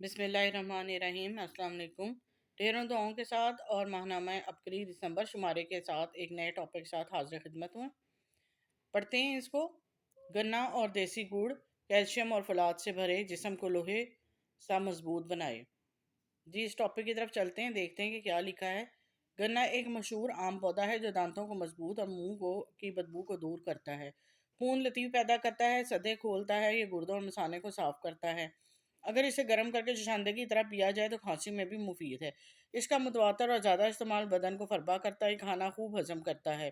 بسم اللہ الرحمن الرحیم۔ السلام علیکم۔ ڈھیروں دعاؤں کے ساتھ اور ماہنامہ ابکری دسمبر شمارے کے ساتھ ایک نئے ٹاپک کے ساتھ حاضر خدمت ہوں۔ پڑھتے ہیں اس کو۔ گنا اور دیسی گڑ کیلشیم اور فولاد سے بھرے جسم کو لوہے سا مضبوط بنائے۔ جی اس ٹاپک کی طرف چلتے ہیں، دیکھتے ہیں کہ کیا لکھا ہے۔ گنا ایک مشہور عام پودا ہے جو دانتوں کو مضبوط اور منہ کی بدبو کو دور کرتا ہے، خون لطیف پیدا کرتا ہے، سدے کھولتا ہے، یہ گردوں اور مثانے کو صاف کرتا ہے۔ اگر اسے گرم کر کے جوشاندہی کی طرح پیا جائے تو کھانسی میں بھی مفید ہے۔ اس کا متواتر اور زیادہ استعمال بدن کو فربا کرتا ہے، کھانا خوب ہضم کرتا ہے۔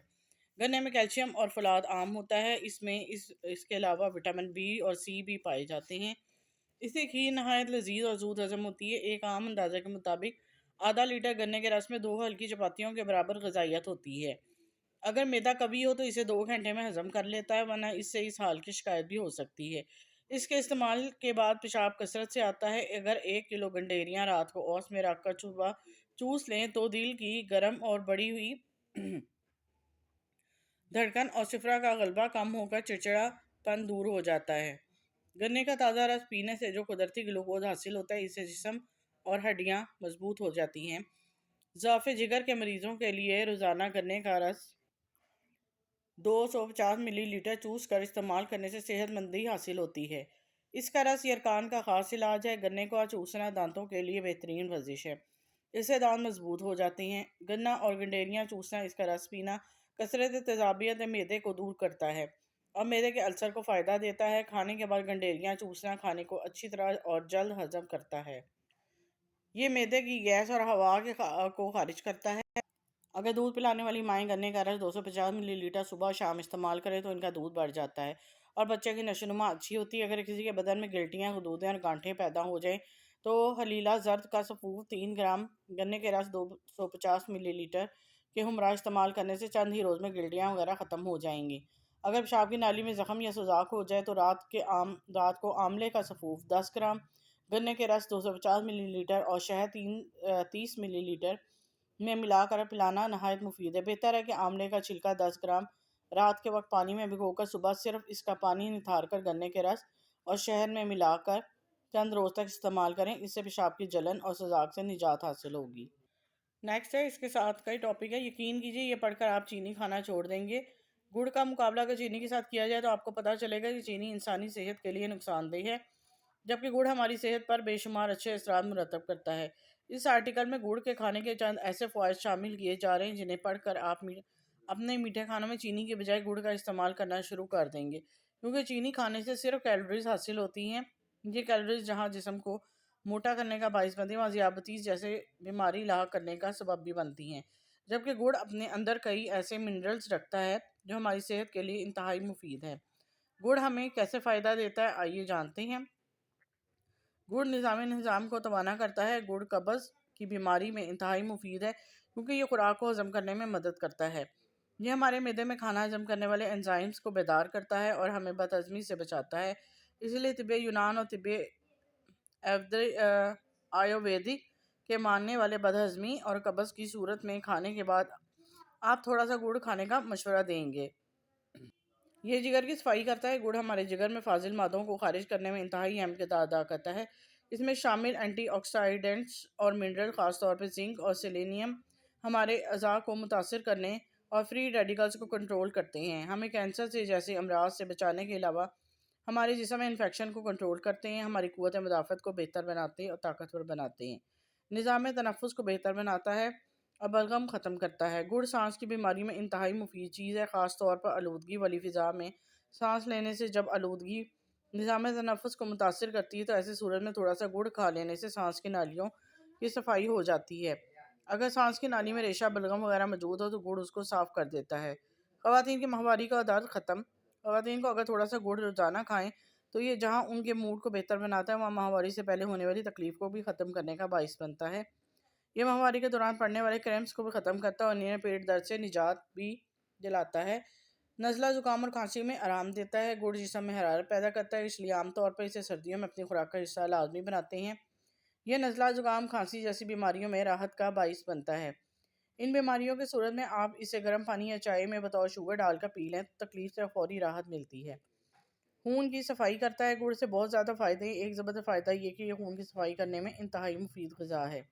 گنے میں کیلشیم اور فولاد عام ہوتا ہے، اس کے علاوہ وٹامن بی اور سی بھی پائے جاتے ہیں۔ اس کی کھیر نہایت لذیذ اور زود ہضم ہوتی ہے۔ ایک عام اندازے کے مطابق آدھا لیٹر گنے کے رس میں 2 ہلکی چپاتیوں کے برابر غذائیت ہوتی ہے۔ اگر معدہ کبھی ہو تو اسے 2 گھنٹے میں ہضم کر لیتا ہے، ورنہ اس سے اس حال کی شکایت بھی ہو سکتی ہے۔ اس کے استعمال کے بعد پیشاب کثرت سے آتا ہے۔ اگر 1 کلو گنڈیریاں رات کو اوس میں رکھ کر صبح چوس لیں تو دل کی گرم اور بڑھی ہوئی دھڑکن اور صفرا کا غلبہ کم ہو کر چڑچڑا پن دور ہو جاتا ہے۔ گنے کا تازہ رس پینے سے جو قدرتی گلوکوز حاصل ہوتا ہے، اس سے جسم اور ہڈیاں مضبوط ہو جاتی ہیں۔ ضعف جگر کے مریضوں کے لیے روزانہ گنے کا رس 250 ملی لیٹر چوس کر استعمال کرنے سے صحت مندی حاصل ہوتی ہے۔ اس کا رس یرقان کا خاص علاج ہے۔ گنے کو چوسنا دانتوں کے لیے بہترین ورزش ہے، اس سے دانت مضبوط ہو جاتے ہیں۔ گنا اور گنڈیریاں چوسنا، اس کا رس پینا کثرت تیزابیت معدے کو دور کرتا ہے اور معدے کے السر کو فائدہ دیتا ہے۔ کھانے کے بعد گنڈیریاں چوسنا کھانے کو اچھی طرح اور جلد ہضم کرتا ہے۔ یہ معدے کی گیس اور ہوا کو خارج کرتا ہے۔ اگر دودھ پلانے والی مائیں گنے کا رس 250 ملی لیٹر صبح و شام استعمال کریں تو ان کا دودھ بڑھ جاتا ہے اور بچے کی نشو و نما اچھی ہوتی ہے۔ اگر کسی کے بدن میں گلٹیاں، غدودیں اور گانٹھیں پیدا ہو جائیں تو حلیلہ زرد کا سفوف 3 گرام گنے کے رس 250 ملی لیٹر کے ہمراہ استعمال کرنے سے چند ہی روز میں گلٹیاں وغیرہ ختم ہو جائیں گی۔ اگر پیشاب کی نالی میں زخم یا سوزاک ہو جائے تو رات کو آملے کا سفوف 10 گرام گنے کے رس 250 ملی لیٹر اور شہد 30 ملی لیٹر میں ملا کر پلانا نہایت مفید ہے۔ بہتر ہے کہ آملے کا چھلکا 10 گرام رات کے وقت پانی میں بھگو کر صبح صرف اس کا پانی نتھار کر گنے کے رس اور شہد میں ملا کر چند روز تک استعمال کریں، اس سے پیشاب کی جلن اور سوزاک سے نجات حاصل ہوگی۔ نیکسٹ ہے، اس کے ساتھ کا ہی ٹاپک ہے۔ یقین کیجئے یہ پڑھ کر آپ چینی کھانا چھوڑ دیں گے۔ گڑ کا مقابلہ اگر چینی کے ساتھ کیا جائے تو آپ کو پتہ چلے گا کہ چینی انسانی صحت کے لیے نقصان دہ ہے، جبکہ گڑ ہماری صحت پر بے شمار اچھے اثرات مرتب کرتا ہے۔ اس آرٹیکل میں گڑ کے کھانے کے چند ایسے فوائد شامل کیے جا رہے ہیں جنہیں پڑھ کر آپ اپنے میٹھے کھانوں میں چینی کے بجائے گڑ کا استعمال کرنا شروع کر دیں گے، کیونکہ چینی کھانے سے صرف کیلوریز حاصل ہوتی ہیں۔ یہ کیلوریز جہاں جسم کو موٹا کرنے کا باعث بنتی ہیں، وہاں ذیابیطس جیسے بیماری لاحق کرنے کا سبب بھی بنتی ہیں، جبکہ گڑ اپنے اندر کئی ایسے منرلز رکھتا ہے جو ہماری صحت کے لیے انتہائی مفید ہے۔ گڑ ہمیں کیسے فائدہ دیتا ہے، آئیے جانتے ہیں۔ گڑ نظام کو توانا کرتا ہے۔ گڑ قبض کی بیماری میں انتہائی مفید ہے کیونکہ یہ خوراک کو ہضم کرنے میں مدد کرتا ہے۔ یہ ہمارے معدے میں کھانا ہضم کرنے والے انزائمز کو بیدار کرتا ہے اور ہمیں بد ہضمی سے بچاتا ہے۔ اس لیے طب یونان اور طب آیورویدک کے ماننے والے بد ہضمی اور قبض کی صورت میں کھانے کے بعد آپ تھوڑا سا گڑ کھانے کا مشورہ دیں گے۔ یہ جگر کی صفائی کرتا ہے۔ گڑ ہمارے جگر میں فاضل مادوں کو خارج کرنے میں انتہائی اہم کردار ادا کرتا ہے۔ اس میں شامل اینٹی آکسیڈنٹس اور منرل، خاص طور پر زنک اور سیلینیم، ہمارے اعضاء کو متاثر کرنے اور فری ریڈیکلز کو کنٹرول کرتے ہیں، ہمیں کینسر سے جیسے امراض سے بچانے کے علاوہ ہمارے جسم میں انفیکشن کو کنٹرول کرتے ہیں، ہماری قوت مدافعت کو بہتر بناتے اور طاقتور بناتے ہیں، نظام تنفس کو بہتر بناتا ہے اور بلغم ختم کرتا ہے۔ گڑ سانس کی بیماری میں انتہائی مفید چیز ہے، خاص طور پر آلودگی والی فضا میں سانس لینے سے۔ جب آلودگی نظام تنفس کو متاثر کرتی ہے تو ایسے صورت میں تھوڑا سا گڑ کھا لینے سے سانس کی نالیوں کی صفائی ہو جاتی ہے۔ اگر سانس کی نالی میں ریشہ، بلغم وغیرہ موجود ہو تو گڑ اس کو صاف کر دیتا ہے۔ خواتین کی ماہواری کا درد ختم۔ خواتین کو اگر تھوڑا سا گڑ روزانہ کھائیں تو یہ جہاں ان کے موڈ کو بہتر بناتا ہے، وہاں ماہواری سے پہلے ہونے والی تکلیف کو بھی ختم کرنے کا باعث بنتا ہے۔ یہ ماہواری کے دوران پڑنے والے کریمپس کو بھی ختم کرتا ہے اور انہیں پیٹ درد سے نجات بھی دلاتا ہے۔ نزلہ، زکام اور کھانسی میں آرام دیتا ہے۔ گڑ جسم میں حرارت پیدا کرتا ہے، اس لیے عام طور پر اسے سردیوں میں اپنی خوراک کا حصہ لازمی بناتے ہیں۔ یہ نزلہ، زکام، کھانسی جیسی بیماریوں میں راحت کا باعث بنتا ہے۔ ان بیماریوں کی صورت میں آپ اسے گرم پانی یا چائے میں بطور شوگر ڈال کر پی لیں تو تکلیف سے فوری راحت ملتی ہے۔ خون کی صفائی کرتا ہے۔ گڑ سے بہت زیادہ فائدے ہیں۔ ایک زبردست فائدہ یہ کہ یہ خون کی صفائی کرنے میں انتہائی مفید غذا ہے۔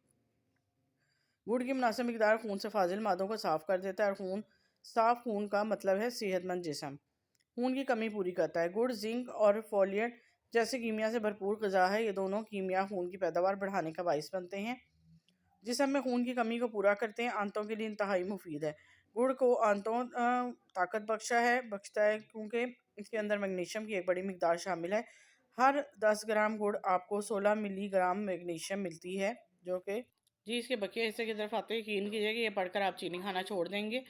گڑ کی مناسب مقدار خون سے فاضل مادوں کو صاف کر دیتا ہے، اور صاف خون کا مطلب ہے صحت مند جسم۔ خون کی کمی پوری کرتا ہے۔ گڑ زنک اور فولیٹ جیسے کیمیا سے بھرپور غذا ہے۔ یہ دونوں کیمیا خون کی پیداوار بڑھانے کا باعث بنتے ہیں، جسم میں خون کی کمی کو پورا کرتے ہیں۔ آنتوں کے لیے انتہائی مفید ہے۔ گڑ کو آنتوں طاقت بخشتا ہے کیونکہ اس کے اندر میگنیشیم کی ایک بڑی مقدار شامل ہے۔ ہر 10 گرام گڑ آپ کو 16 ملی گرام میگنیشیم ملتی ہے، جو کہ اس کے بقیہ حصے کی طرف آتے ہیں۔ یقین کیجیے کہ یہ پڑھ کر آپ چینی کھانا چھوڑ دیں گے۔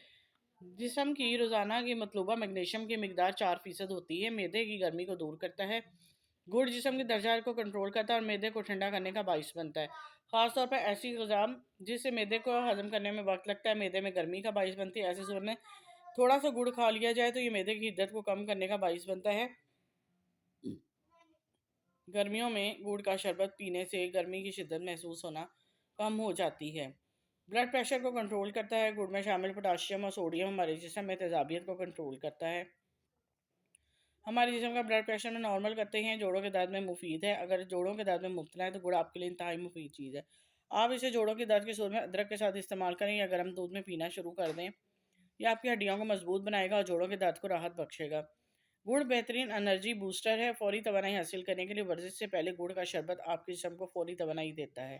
جسم کی روزانہ کی مطلوبہ میگنیشیم کی مقدار 4% ہوتی ہے۔ معدے کی گرمی کو دور کرتا ہے۔ گڑ جسم کے درجہ حرارت کو کنٹرول کرتا ہے اور معدے کو ٹھنڈا کرنے کا باعث بنتا ہے، خاص طور پر ایسی غذا جس سے معدے کو ہضم کرنے میں وقت لگتا ہے، معدے میں گرمی کا باعث بنتی ہے۔ ایسی صورت میں تھوڑا سا گڑ کھا لیا جائے تو یہ معدے کی حدت کو کم کرنے کا باعث بنتا ہے۔ گرمیوں میں گڑ کا شربت پینے سے گرمی کی شدت محسوس ہونا کم ہو جاتی ہے۔ بلڈ پریشر کو کنٹرول کرتا ہے۔ گڑ میں شامل پوٹاشیم اور سوڈیم ہمارے جسم میں تیزابیت کو کنٹرول کرتا ہے، ہمارے جسم کا بلڈ پریشر میں نارمل کرتے ہیں۔ جوڑوں کے درد میں مفید ہے۔ اگر جوڑوں کے درد میں مبتلا ہے تو گڑ آپ کے لیے انتہائی مفید چیز ہے۔ آپ اسے جوڑوں کے درد کی صورت میں ادرک کے ساتھ استعمال کریں یا گرم دودھ میں پینا شروع کر دیں۔ یہ آپ کی ہڈیوں کو مضبوط بنائے گا اور جوڑوں کے درد کو راحت بخشے گا۔ گڑ بہترین انرجی بوسٹر ہے۔ فوری توانائی حاصل کرنے کے لیے ورزش سے پہلے گڑ کا شربت آپ کے جسم کو فوری توانائی دیتا ہے،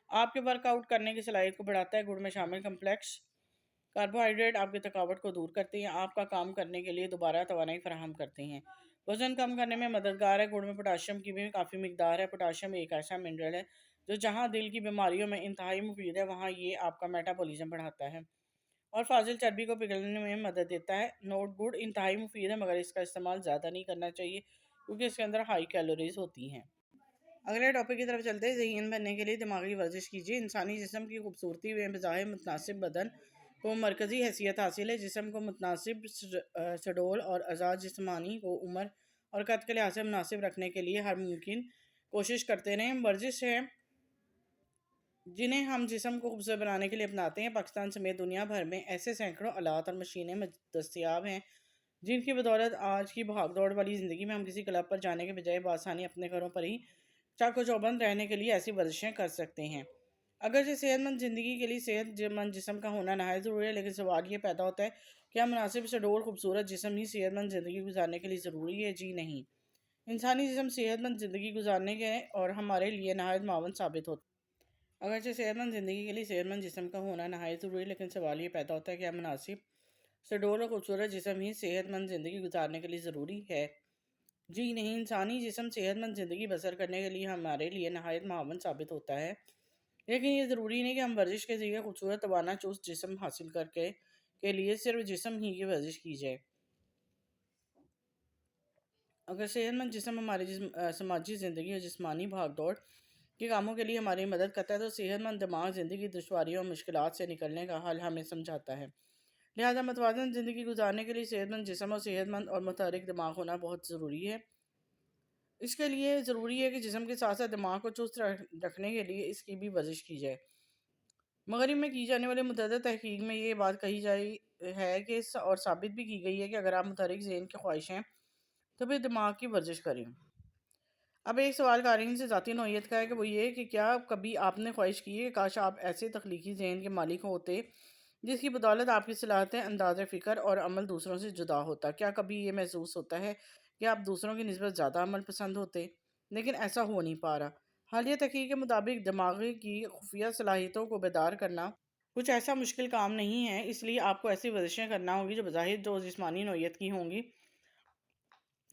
آپ کے ورک آؤٹ کرنے کی صلاحیت کو بڑھاتا ہے۔ گڑ میں شامل کمپلیکس کاربوہائیڈریٹ آپ کی تھکاوٹ کو دور کرتے ہیں، آپ کا کام کرنے کے لیے دوبارہ توانائی فراہم کرتے ہیں، وزن کم کرنے میں مددگار ہے۔ گڑ میں پوٹاشیم کی بھی کافی مقدار ہے۔ پوٹاشیم ایک ایسا منرل ہے جو جہاں دل کی بیماریوں میں انتہائی مفید ہے، وہاں یہ آپ کا میٹابولزم بڑھاتا ہے اور فاضل چربی کو پگھلنے میں مدد دیتا ہے۔ نوٹ: گڑ انتہائی مفید ہے مگر اس کا استعمال زیادہ نہیں کرنا چاہیے کیونکہ اس کے اندر ہائی کیلوریز ہوتی ہیں۔ اگلے ٹاپک کی طرف چلتے ہیں۔ ذہین بننے کے لیے دماغی ورزش کیجیے۔ انسانی جسم کی خوبصورتی و بظاہر متناسب بدن کو مرکزی حیثیت حاصل ہے۔ جسم کو متناسب سڈول اور اعضاء جسمانی کو عمر اور قد کے لحاظ سے مناسب رکھنے کے لیے ہر ممکن کوشش کرتے رہیں۔ ورزش ہے جنہیں ہم جسم کو خوبصورت بنانے کے لیے اپناتے ہیں۔ پاکستان سمیت دنیا بھر میں ایسے سینکڑوں آلات اور مشینیں دستیاب ہیں جن کی بدولت آج کی بھاگ دوڑ والی زندگی میں ہم کسی کلب پر جانے کے بجائے بآسانی اپنے گھروں پر ہی چاق و چوبند رہنے کے لیے ایسی ورزشیں کر سکتے ہیں۔ اگرچہ صحت مند زندگی کے لیے صحت مند جسم کا ہونا نہایت ضروری ہے، لیکن سوال یہ پیدا ہوتا ہے کیا مناسب سڈول خوبصورت جسم ہی صحت مند زندگی گزارنے کے لیے ضروری ہے؟ جی نہیں۔ انسانی جسم صحت مند زندگی گزارنے کے اور ہمارے لیے نہایت معاون ثابت ہوتا ہے۔ اگرچہ صحت مند زندگی کے لیے صحت مند جسم کا ہونا نہایت ضروری ہے، لیکن سوال یہ پیدا ہوتا ہے کیا مناسب سڈول اور خوبصورت جسم ہی صحت مند زندگی گزارنے کے لیے ضروری ہے؟ جی نہیں۔ انسانی جسم صحت مند زندگی بسر کرنے کے لیے ہمارے لیے نہایت معاون ثابت ہوتا ہے، لیکن یہ ضروری نہیں کہ ہم ورزش کے ذریعے خوبصورت توانا چست جسم حاصل کے لیے صرف جسم ہی کی ورزش کی جائے۔ اگر صحت مند جسم ہماری سماجی زندگی اور جسمانی بھاگ دوڑ کے کاموں کے لیے ہماری مدد کرتا ہے تو صحت مند دماغ زندگی دشواریوں اور مشکلات سے نکلنے کا حل ہمیں سمجھاتا ہے۔ لہذا متوازن زندگی گزارنے کے لیے صحت مند جسم اور صحت مند اور متحرک دماغ ہونا بہت ضروری ہے۔ اس کے لیے ضروری ہے کہ جسم کے ساتھ ساتھ دماغ کو چست رکھنے کے لیے اس کی بھی ورزش کی جائے۔ مغرب میں کی جانے والے متعدد تحقیق میں یہ بات کہی جائی ہے کہ اور ثابت بھی کی گئی ہے کہ اگر آپ متحرک ذہن کے خواہش ہیں تو پھر دماغ کی ورزش کریں۔ اب ایک سوال قارئین سے ذاتی نوعیت کا ہے کہ وہ یہ کہ کیا کبھی آپ نے خواہش کی ہے کہ کاش آپ ایسے تخلیقی ذہن کے مالک ہوتے جس کی بدولت آپ کی صلاحیتیں، انداز فکر اور عمل دوسروں سے جدا ہوتا؟ کیا کبھی یہ محسوس ہوتا ہے کہ آپ دوسروں کی نسبت زیادہ عمل پسند ہوتے، لیکن ایسا ہو نہیں پا رہا؟ حالیہ تحقیق کے مطابق دماغی کی خفیہ صلاحیتوں کو بیدار کرنا کچھ ایسا مشکل کام نہیں ہے، اس لیے آپ کو ایسی ورزشیں کرنا ہوں گی جو بظاہر دو جسمانی نوعیت کی ہوں گی،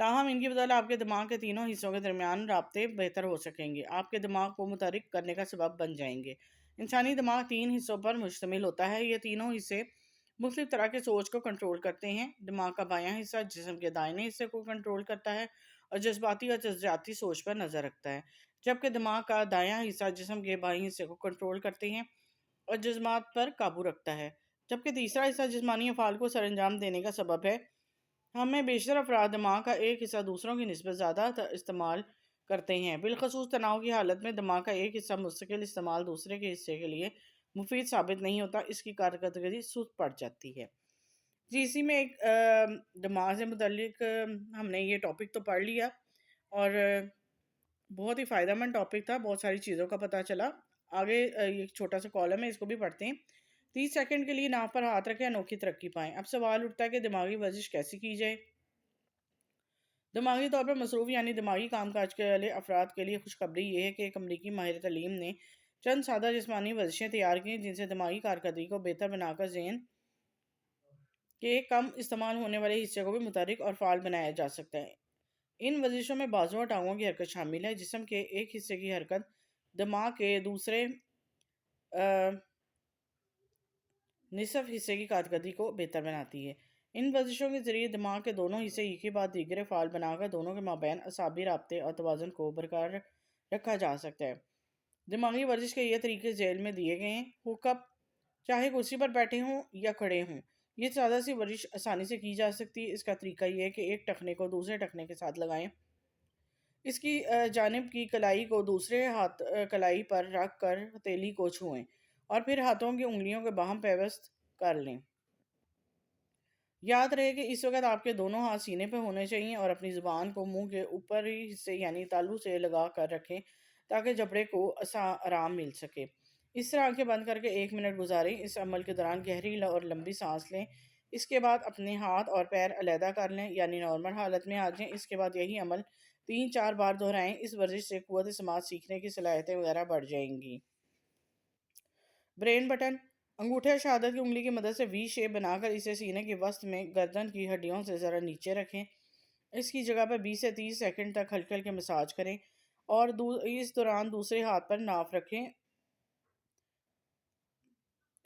تاہم ان کی بدولت آپ کے دماغ کے تینوں حصوں کے درمیان رابطے بہتر ہو سکیں گے، آپ کے دماغ کو متحرک کرنے کا سبب بن جائیں گے۔ انسانی دماغ 3 حصوں پر مشتمل ہوتا ہے۔ یہ تینوں حصے مختلف طرح کے سوچ کو کنٹرول کرتے ہیں۔ دماغ کا بایاں حصہ جسم کے دائیں حصے کو کنٹرول کرتا ہے اور جذباتی اور جزیاتی سوچ پر نظر رکھتا ہے، جبکہ دماغ کا دایاں حصہ جسم کے بائیں حصے کو کنٹرول کرتے ہیں اور جذبات پر قابو رکھتا ہے، جبکہ تیسرا حصہ جسمانی افعال کو سر انجام دینے کا سبب ہے۔ ہمیں بیشتر افراد دماغ کا ایک حصہ دوسروں کی نسبت زیادہ استعمال کرتے ہیں، بالخصوص تناؤ کی حالت میں دماغ کا ایک حصہ مستقل استعمال دوسرے کے حصے کے لیے مفید ثابت نہیں ہوتا، اس کی کارکردگی سست پڑ جاتی ہے۔ جی اسی میں ایک دماغ سے متعلق ہم نے یہ ٹاپک تو پڑھ لیا، اور بہت ہی فائدہ مند ٹاپک تھا، بہت ساری چیزوں کا پتہ چلا۔ آگے یہ ایک چھوٹا سا کالم ہے، اس کو بھی پڑھتے ہیں۔ 30 سیکنڈ کے لیے ناف پر ہاتھ رکھیں، انوکھی ترقی پائیں۔ اب سوال اٹھتا ہے کہ دماغی ورزش کیسے کی جائے؟ دماغی طور پر مصروف یعنی دماغی کام کاج کے والے افراد کے لیے خوشخبری یہ ہے کہ ایک امریکی ماہر تعلیم نے چند سادہ جسمانی ورزشیں تیار کی جن سے دماغی کارکردگی کو بہتر بنا کر ذہن کے کم استعمال ہونے والے حصے کو بھی متحرک اور فعال بنایا جا سکتا ہے۔ ان ورزشوں میں بازو اور ٹانگوں کی حرکت شامل ہے۔ جسم کے ایک حصے کی حرکت دماغ کے دوسرے نصف حصے کی کارکردگی کو بہتر بناتی ہے۔ ان ورزشوں کے ذریعے دماغ کے دونوں حصے ایک کے بعد دیگرے فعال بنا کر دونوں کے مابین اعصابی رابطے اور توازن کو برقرار رکھا جا سکتا ہے۔ دماغی ورزش کے یہ طریقے ذیل میں دیے گئے ہیں۔ ہک اپ، چاہے کرسی پر بیٹھے ہوں یا کھڑے ہوں، یہ سادہ سی ورزش آسانی سے کی جا سکتی ہے۔ اس کا طریقہ یہ ہے کہ ایک ٹخنے کو دوسرے ٹخنے کے ساتھ لگائیں، اس کی جانب کی کلائی کو دوسرے ہاتھ کلائی پر رکھ کر ہتھیلی کو چھوئیں اور پھر ہاتھوں کی انگلیوں کے باہم پیوست کر لیں۔ یاد رہے کہ اس وقت آپ کے دونوں ہاتھ سینے پہ ہونے چاہیے اور اپنی زبان کو منہ کے اوپری حصے یعنی تالو سے لگا کر رکھیں تاکہ جبڑے کو آرام مل سکے۔ اس طرح آنکھیں بند کر کے 1 منٹ گزاریں۔ اس عمل کے دوران گہری اور لمبی سانس لیں۔ اس کے بعد اپنے ہاتھ اور پیر علیحدہ کر لیں یعنی نارمل حالت میں آ جائیں۔ اس کے بعد یہی عمل 3-4 بار دہرائیں۔ اس ورزش سے قوت سماعت، سیکھنے کی صلاحیتیں وغیرہ بڑھ جائیں گی۔ برین بٹن، انگوٹھے شہادت کی انگلی کی مدد سے وی شیپ بنا کر اسے سینے کے وسط میں گردن کی ہڈیوں سے ذرا نیچے رکھیں۔ اس کی جگہ پر 20 سے 30 سیکنڈ تک ہلکے ہلکے مساج کریں اور اس دوران دوسرے ہاتھ پر ناف رکھیں۔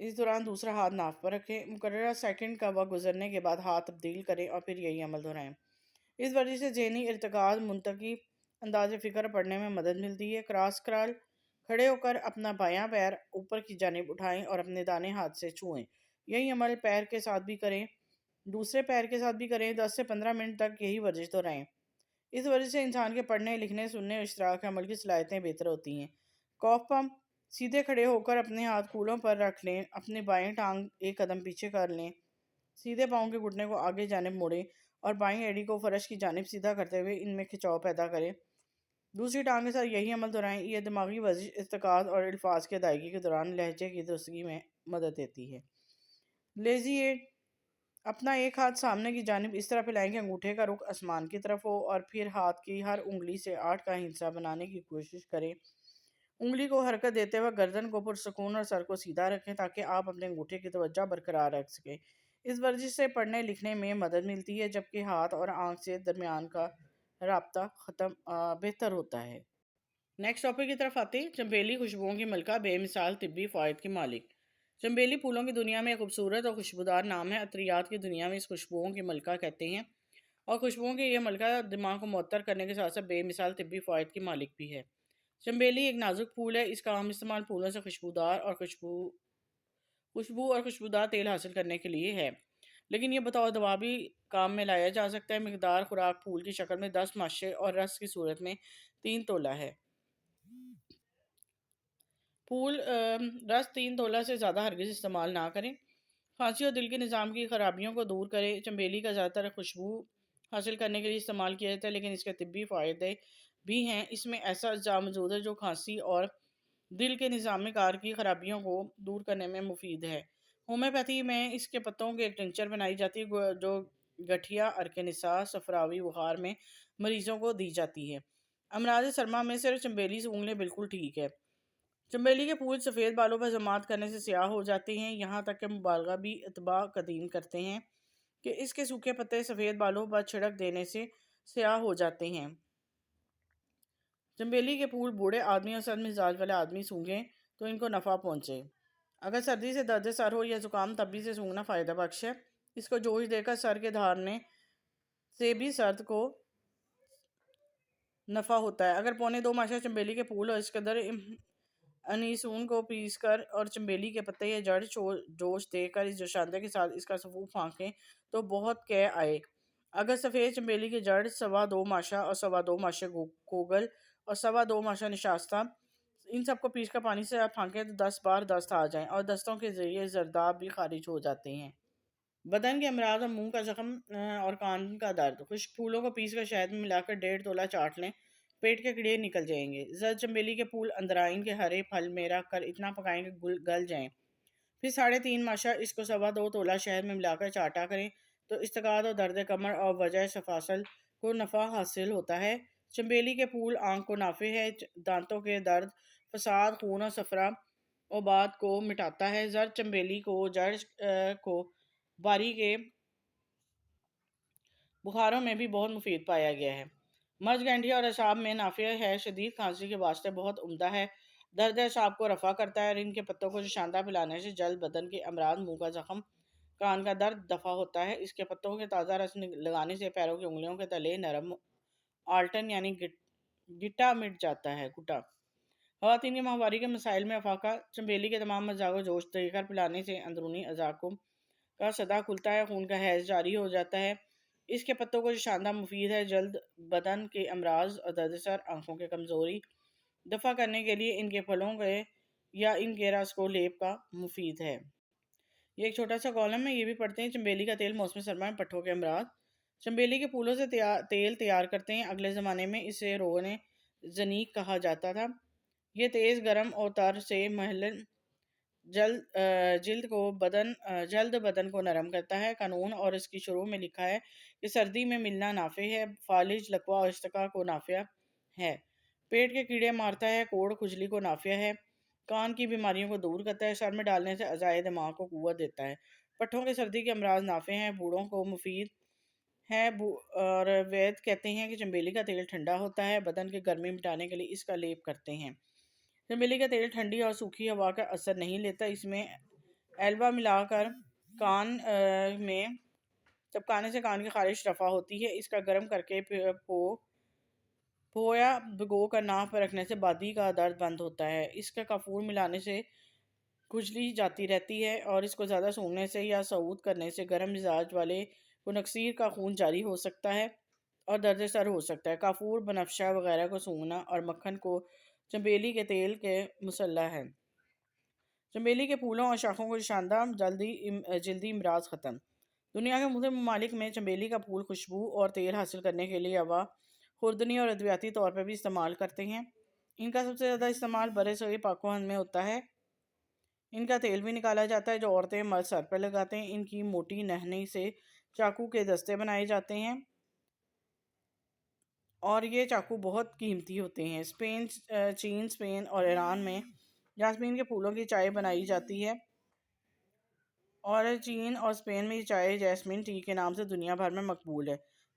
اس دوران دوسرا ہاتھ ناف پر رکھیں۔ مقررہ سیکنڈ کا وقت گزرنے کے بعد ہاتھ تبدیل کریں اور پھر یہی عمل دہرائیں۔ اس ورزش سے ذہنی ارتکاز، منطقی انداز فکر پڑھنے میں مدد ملتی ہے۔ کراس کرال، کھڑے ہو کر اپنا بایاں پیر اوپر کی جانب اٹھائیں اور اپنے دانے ہاتھ سے چھوئیں۔ یہی عمل پیر کے ساتھ بھی کریں، دوسرے پیر کے ساتھ بھی کریں۔ 10 سے 15 منٹ تک یہی ورزش دہرائیں۔ اس ورزش سے انسان کے پڑھنے، لکھنے، سننے اور اشتراک عمل کی صلاحیتیں بہتر ہوتی ہیں۔ کاف پمپ، سیدھے کھڑے ہو کر اپنے ہاتھ کولوں پر رکھ لیں، اپنے بائیں ٹانگ ایک قدم پیچھے کر لیں، سیدھے پاؤں کے گھٹنے کو آگے جانب موڑیں اور بائیں ایڑی کو فرش کی جانب سیدھا کرتے ہوئے ان میں کھچاؤ پیدا کریں۔ دوسری ٹانگ کے ساتھ یہی عمل دہرائیں۔ یہ دماغی ورزش ارتکاز اور الفاظ کی ادائیگی کے دوران لہجے کی درستگی میں مدد دیتی ہے۔ لیزی ایڈ، اپنا ایک ہاتھ سامنے کی جانب اس طرح پھیلائیں کہ انگوٹھے کا رخ آسمان کی طرف ہو اور پھر ہاتھ کی ہر انگلی سے 8 کا ہندسہ بنانے کی کوشش کریں۔ انگلی کو حرکت دیتے ہوئے گردن کو پرسکون اور سر کو سیدھا رکھیں تاکہ آپ اپنے انگوٹھے کی توجہ برقرار رکھ سکیں۔ اس ورزش سے پڑھنے لکھنے میں مدد ملتی ہے جبکہ ہاتھ اور آنکھ سے درمیان کا رابطہ بہتر ہوتا ہے۔ نیکسٹ ٹاپک کی طرف آتے ہیں۔ چنبیلی خوشبوؤں کی ملکہ، بے مثال طبی فوائد کی مالک۔ چنبیلی پھولوں کی دنیا میں ایک خوبصورت اور خوشبودار نام ہے۔ عطریات کی دنیا میں اس خوشبوؤں کی ملکہ کہتے ہیں، اور خوشبوؤں کی یہ ملکہ دماغ کو معطر کرنے کے ساتھ ساتھ بے مثال طبی فوائد کی مالک بھی ہے۔ چنبیلی ایک نازک پھول ہے۔ اس کا عام استعمال پھولوں سے خوشبودار اور خوشبودار تیل حاصل کرنے کے لیے ہے، لیکن یہ بطور دوا بھی کام میں لایا جا سکتا ہے۔ مقدار خوراک پھول کی شکل میں 10 ماشے اور رس کی صورت میں 3 تولہ ہے۔ پھول رس 3 تولہ سے زیادہ ہرگز استعمال نہ کریں۔ کھانسی اور دل کے نظام کی خرابیوں کو دور کریں۔ چنبیلی کا زیادہ تر خوشبو حاصل کرنے کے لیے استعمال کیا جاتا ہے، لیکن اس کے طبی فائدے بھی ہیں۔ اس میں ایسا اجزاء موجود ہے جو کھانسی اور دل کے نظام کار کی خرابیوں کو دور کرنے میں مفید ہے۔ ہومیوپیتھی میں اس کے پتوں کے ایک ٹنچر بنائی جاتی ہے جو گٹھیا، عرق نساء، صفراوی بخار میں مریضوں کو دی جاتی ہے۔ امراض سرما میں صرف چنبیلی سے انگلیں بالکل ٹھیک ہے۔ چنبیلی کے پھول سفید بالوں پر ضماد کرنے سے سیاہ ہو جاتے ہیں، یہاں تک کہ مبالغہ بھی اتباع قدیم کرتے ہیں کہ اس کے سوکھے پتے سفید بالوں پر چھڑک دینے سے سیاہ ہو جاتے ہیں۔ چنبیلی کے پھول بوڑھے آدمی اور سرد مزاج والے آدمی سونگھیں تو ان کو نفع پہنچے۔ اگر سردی سے درد سر ہو یا زکام تب بھی سے سونگھنا فائدہ بخش ہے۔ اس کو جوش دے کر سر کے دھارنے سے بھی سرد کو نفع ہوتا ہے۔ اگر 1.25 ماشا چنبیلی کے پھول اور اس قدر انیسون کو پیس کر اور چنبیلی کے پتے یا جڑ جوش دے کر اس جوشاندے کے ساتھ اس کا سفوف پھانکیں تو بہت قے آئے۔ اگر سفید چنبیلی کی جڑ 2.25 ماشا اور 2.25 ماشا کوگل اور 2.25 ماشا نشاستہ ان سب کو پیس کر پانی سے آپ پھانکیں تو 10 بار دست آ جائیں اور دستوں کے ذریعے زرداب بھی خارج ہو جاتے ہیں۔ بدن کے امراض اور منہ کا زخم اور کان کا درد، خشک پھولوں کو پیس کر شہد میں ملا کر 1.5 تولا چاٹ لیں، پیٹ کے کیڑے نکل جائیں گے۔ زرد چنبیلی کے پھول اندرائن کے ہرے پھل میں رکھ کر اتنا پکائیں کہ گل جائیں، پھر 3.5 ماشا اس کو 2.25 تولا شہد میں ملا کر چاٹا کریں تو استقاعت اور درد کمر اور وجہ سفاسل کو نفع حاصل ہوتا ہے۔ چنبیلی کے پھول آنکھ کو نافع ہے، دانتوں کے درد، فساد، خون اور صفرا اوبات کو مٹاتا ہے۔ زرد چنبیلی کو جڑ کو باری کے بخاروں میں بھی بہت مفید پایا گیا ہے۔ مرض گینڈھی اور اعصاب میں نافع ہے، شدید کھانسی کے واسطے بہت عمدہ ہے، درد اعصاب کو رفع کرتا ہے اور ان کے پتوں کو جوشاندہ پلانے سے جلد بدن کے امراض، منہ کا زخم، کان کا درد دفع ہوتا ہے۔ اس کے پتوں کے تازہ رس لگانے سے پیروں کی انگلیوں کے تلے نرم آلٹن یعنی گٹا مٹ جاتا ہے۔ گٹا خواتین کے ماہواری کے مسائل میں افاقہ چنبیلی کے تمام اجزاء کو جوش دے کر پلانے سے اندرونی اعضاء کا سدا کھلتا ہے، خون کا حیض جاری ہو جاتا ہے۔ اس کے پتوں کو جوشاندہ مفید ہے، جلد بدن کے امراض اور درد سر، آنکھوں کی کمزوری دفع کرنے کے لیے ان کے پھلوں کے یا ان کے رس کو لیپ کا مفید ہے۔ یہ ایک چھوٹا سا کالم ہے، یہ بھی پڑھتے ہیں۔ چنبیلی کا تیل موسم سرما میں پٹھوں کے امراض۔ چنبیلی کے پھولوں سے تیل تیار کرتے ہیں، اگلے زمانے میں اسے روغن زنیق کہا جاتا تھا۔ یہ تیز گرم اور تر سے محلل جلد بدن کو نرم کرتا ہے۔ قانون اور اس کی شروع میں لکھا ہے کہ سردی میں ملنا نافع ہے، فالج، لکوہ اور اشتکا کو نافع ہے، پیٹ کے کیڑے مارتا ہے، کوڑ کھجلی کو نافع ہے، کان کی بیماریوں کو دور کرتا ہے، سر میں ڈالنے سے اعضائے دماغ کو قوت دیتا ہے، پٹھوں کے سردی کے امراض نافع ہیں، بوڑھوں کو مفید ہے، اور وید کہتے ہیں کہ چنبیلی کا تیل ٹھنڈا ہوتا ہے، بدن کی گرمی مٹانے کے لیے اس کا لیپ کرتے ہیں۔ چنبیلی کا تیل ٹھنڈی اور سوکھی ہوا کا اثر نہیں لیتا، اس میں ایلوا ملا کر کان میں چپکانے سے کان کی خارش رفع ہوتی ہے۔ اس کا گرم کر کے پویا بھگو کر ناف پر رکھنے سے بادی کا درد بند ہوتا ہے۔ اس کا کافور ملانے سے کھجلی جاتی رہتی ہے، اور اس کو زیادہ سونگھنے سے یا سعود کرنے سے گرم مزاج والے کو نکسیر کا خون جاری ہو سکتا ہے اور درد سر ہو سکتا ہے۔ کافور، بنفشہ وغیرہ کو سونگھنا اور مکھن کو چنبیلی کے تیل کے مسلح ہے۔ چنبیلی کے پھولوں اور شاخوں کو جوشاندہ، جلدی امراض ختم۔ دنیا کے مختلف ممالک میں چنبیلی کا پھول خوشبو اور تیل حاصل کرنے کے لیے ہوا خوردنی اور ادویاتی طور پر بھی استعمال کرتے ہیں۔ ان کا سب سے زیادہ استعمال برصغیر پاک و ہند میں ہوتا ہے۔ ان کا تیل بھی نکالا جاتا ہے جو عورتیں مرد سر پر لگاتے ہیں۔ ان کی موٹی نہنی سے چاقو کے دستے بنائے جاتے ہیں اور یہ چاقو بہت قیمتی ہوتے ہیں۔ چین، اسپین اور ایران میں جاسمین کے پھولوں کی چائے بنائی جاتی ہے، اور چین اور اسپین میں یہ چائے جاسمین ٹی کے نام سے دنیا بھر میں مقبول ہے۔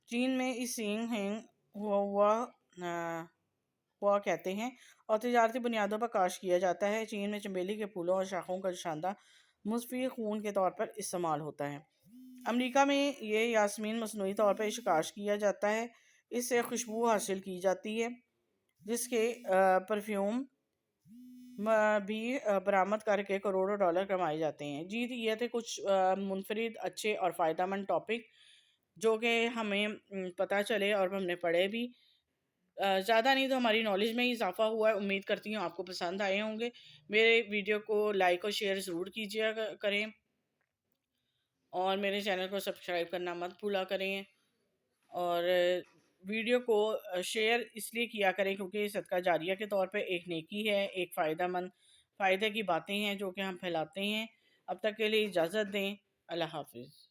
چین میں اس سینگ ہینگ ہوا کہتے ہیں اور تجارتی بنیادوں پر کاشت کیا جاتا ہے۔ چین میں چنبیلی کے پھولوں اور شاخوں کا جوشاندہ مصفی خون کے طور پر استعمال ہوتا ہے۔ امریکہ میں یہ یاسمین مصنوعی طور پر کاشت کیا جاتا ہے، اس سے خوشبو حاصل کی جاتی ہے جس کے پرفیوم بھی برآمد کر کے کروڑوں ڈالر کمائے جاتے ہیں۔ جی یہ تھے کچھ منفرد، اچھے اور فائدہ مند ٹاپک جو کہ ہمیں پتہ چلے اور ہم نے پڑھے بھی۔ زیادہ نہیں تو ہماری نالج میں ہی اضافہ ہوا ہے۔ امید کرتی ہوں آپ کو پسند آئے ہوں گے۔ میرے ویڈیو کو لائک اور شیئر ضرور کیجیے کریں، اور میرے چینل کو سبسکرائب کرنا مت بھولا کریں، اور ویڈیو کو شیئر اس لیے کیا کریں کیونکہ یہ صدقہ جاریہ کے طور پہ ایک نیکی ہے، ایک فائدے کی باتیں ہیں جو کہ ہم پھیلاتے ہیں۔ اب تک کے لیے اجازت دیں، اللہ حافظ۔